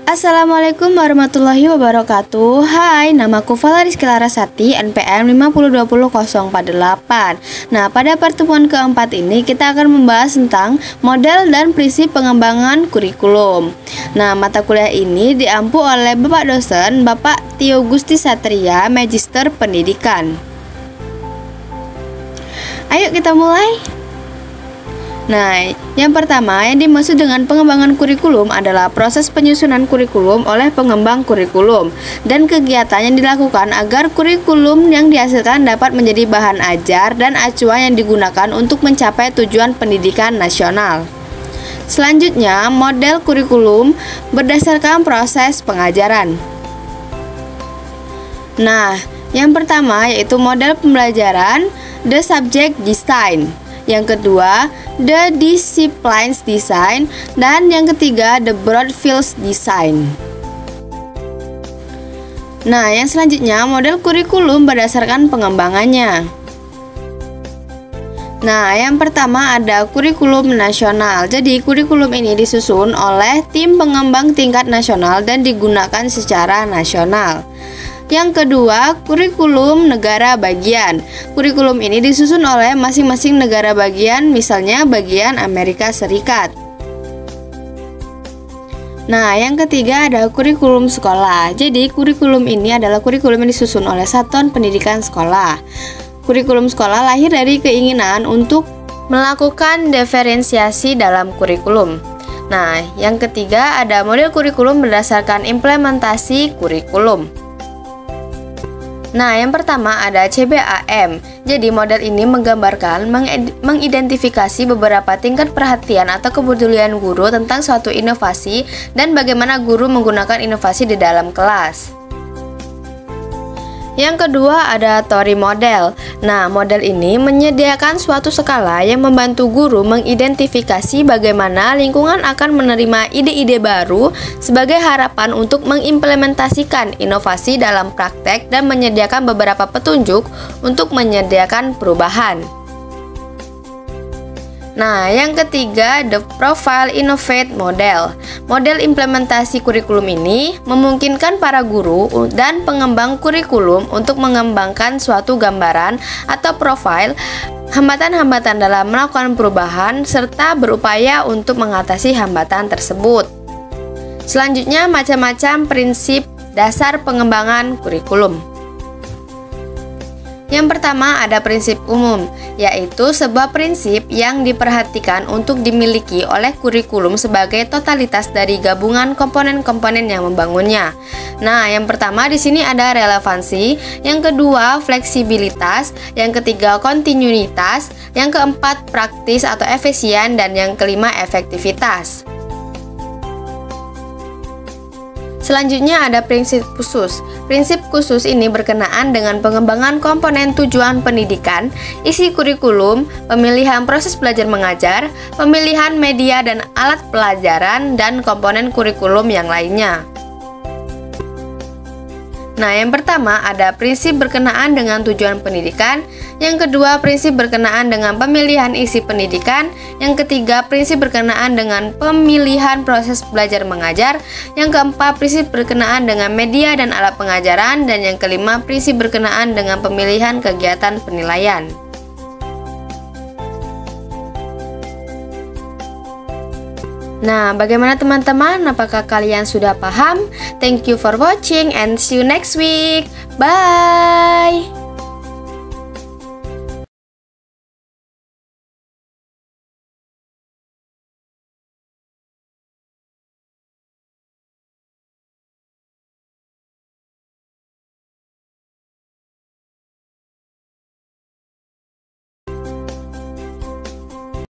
Assalamualaikum warahmatullahi wabarakatuh. Hai, namaku Valariska Larasati, NPM 502048. Nah, pada pertemuan keempat ini kita akan membahas tentang model dan prinsip pengembangan kurikulum. Nah, mata kuliah ini diampu oleh Bapak dosen Bapak Tio Gusti Satria, Magister Pendidikan. Ayo kita mulai. Nah, yang pertama yang dimaksud dengan pengembangan kurikulum adalah proses penyusunan kurikulum oleh pengembang kurikulum dan kegiatan yang dilakukan agar kurikulum yang dihasilkan dapat menjadi bahan ajar dan acuan yang digunakan untuk mencapai tujuan pendidikan nasional. Selanjutnya, model kurikulum berdasarkan proses pengajaran. Nah, yang pertama yaitu model pembelajaran, the subject design. Yang kedua, the disciplines design, dan yang ketiga, the broad fields design. Nah, yang selanjutnya model kurikulum berdasarkan pengembangannya. Nah, yang pertama ada kurikulum nasional. Jadi, kurikulum ini disusun oleh tim pengembang tingkat nasional dan digunakan secara nasional. Yang kedua, kurikulum negara bagian. Kurikulum ini disusun oleh masing-masing negara bagian, misalnya bagian Amerika Serikat. Nah, yang ketiga ada kurikulum sekolah. Jadi, kurikulum ini adalah kurikulum yang disusun oleh satuan pendidikan sekolah. Kurikulum sekolah lahir dari keinginan untuk melakukan diferensiasi dalam kurikulum. Nah, yang ketiga ada model kurikulum berdasarkan implementasi kurikulum. Nah, yang pertama ada CBAM. Jadi, model ini menggambarkan, mengidentifikasi beberapa tingkat perhatian atau kepedulian guru tentang suatu inovasi dan bagaimana guru menggunakan inovasi di dalam kelas. Yang kedua ada Tori model. Nah, model ini menyediakan suatu skala yang membantu guru mengidentifikasi bagaimana lingkungan akan menerima ide-ide baru sebagai harapan untuk mengimplementasikan inovasi dalam praktek dan menyediakan beberapa petunjuk untuk menyediakan perubahan. Nah, yang ketiga, the profile innovate model. Model implementasi kurikulum ini memungkinkan para guru dan pengembang kurikulum untuk mengembangkan suatu gambaran atau profil hambatan-hambatan dalam melakukan perubahan serta berupaya untuk mengatasi hambatan tersebut. Selanjutnya, macam-macam prinsip dasar pengembangan kurikulum. Yang pertama ada prinsip umum, yaitu sebuah prinsip yang diperhatikan untuk dimiliki oleh kurikulum sebagai totalitas dari gabungan komponen-komponen yang membangunnya. Nah, yang pertama di sini ada relevansi, yang kedua fleksibilitas, yang ketiga kontinuitas, yang keempat praktis atau efisien, dan yang kelima efektivitas. Selanjutnya ada prinsip khusus. Prinsip khusus ini berkenaan dengan pengembangan komponen tujuan pendidikan, isi kurikulum, pemilihan proses belajar mengajar, pemilihan media dan alat pelajaran, dan komponen kurikulum yang lainnya. Nah, yang pertama ada prinsip berkenaan dengan tujuan pendidikan, yang kedua prinsip berkenaan dengan pemilihan isi pendidikan, yang ketiga prinsip berkenaan dengan pemilihan proses belajar mengajar, yang keempat prinsip berkenaan dengan media dan alat pengajaran, dan yang kelima prinsip berkenaan dengan pemilihan kegiatan penilaian. Nah, bagaimana teman-teman? Apakah kalian sudah paham? Thank you for watching and see you next week. Bye!